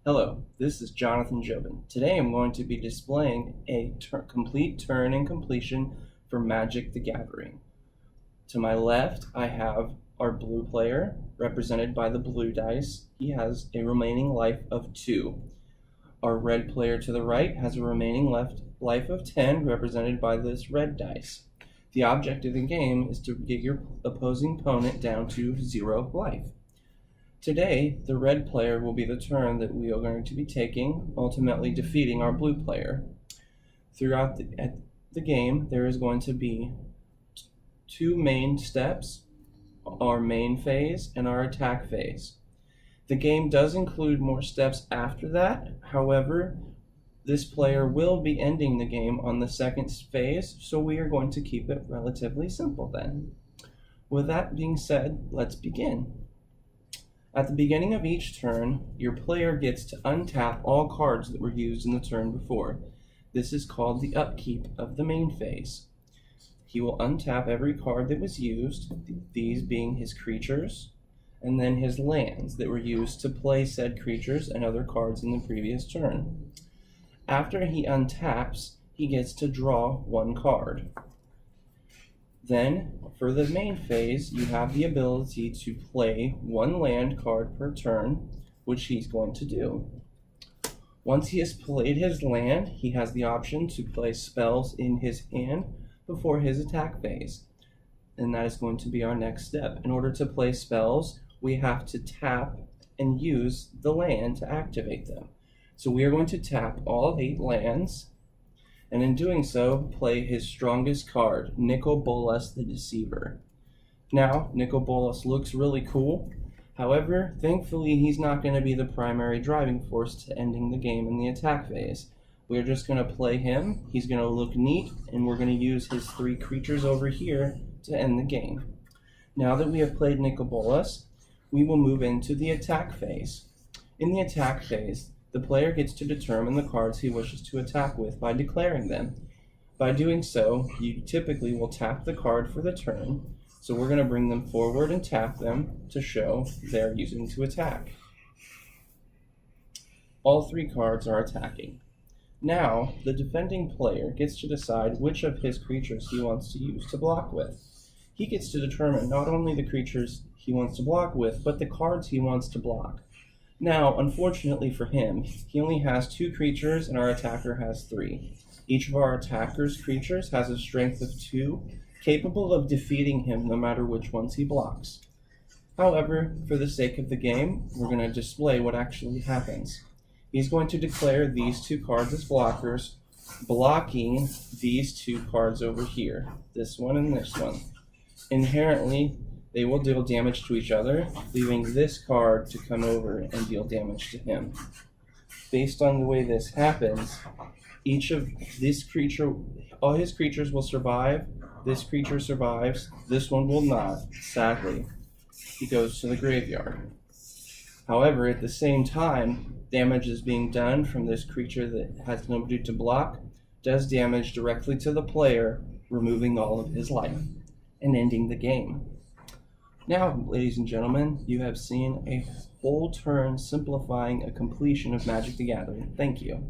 Hello, this is Jonathan Jobin. Today I'm going to be displaying a complete turn and completion for Magic the Gathering. To my left, I have our blue player, represented by the blue dice. He has a remaining life of 2. Our red player to the right has a remaining life of 10, represented by this red dice. The object of the game is to get your opposing opponent down to 0 life. Today, the red player will be the turn that we are going to be taking, ultimately defeating our blue player. Throughout the game, there is going to be 2 main steps, our main phase and our attack phase. The game does include more steps after that. However, this player will be ending the game on the second phase, so we are going to keep it relatively simple then. With that being said, let's begin. At the beginning of each turn, your player gets to untap all cards that were used in the turn before. This is called the upkeep of the main phase. He will untap every card that was used, these being his creatures, and then his lands that were used to play said creatures and other cards in the previous turn. After he untaps, he gets to draw 1 card. Then, for the main phase, you have the ability to play 1 land card per turn, which he's going to do. Once he has played his land, he has the option to play spells in his hand before his attack phase. And that is going to be our next step. In order to play spells, we have to tap and use the land to activate them. So we are going to tap all 8 lands, and in doing so, play his strongest card, Nicol Bolas the Deceiver. Now, Nicol Bolas looks really cool. However, thankfully, he's not going to be the primary driving force to ending the game in the attack phase. We're just going to play him, he's going to look neat, and we're going to use his 3 creatures over here to end the game. Now that we have played Nicol Bolas, we will move into the attack phase. In the attack phase, the player gets to determine the cards he wishes to attack with by declaring them. By doing so, you typically will tap the card for the turn, so we're going to bring them forward and tap them to show they're using to attack. All 3 cards are attacking. Now, the defending player gets to decide which of his creatures he wants to use to block with. He gets to determine not only the creatures he wants to block with, but the cards he wants to block. Now, unfortunately for him, he only has 2 creatures and our attacker has 3. Each of our attacker's creatures has a strength of 2, capable of defeating him no matter which ones he blocks. However, for the sake of the game, we're going to display what actually happens. He's going to declare these 2 cards as blockers, blocking these 2 cards over here, this one and this one. Inherently, they will deal damage to each other, leaving this card to come over and deal damage to him. Based on the way this happens, each of this creature, all his creatures will survive. This creature survives. This one will not, sadly. He goes to the graveyard. However, at the same time, damage is being done from this creature that has nobody to block, does damage directly to the player, removing all of his life and ending the game. Now, ladies and gentlemen, you have seen a whole turn simplifying a completion of Magic the Gathering. Thank you.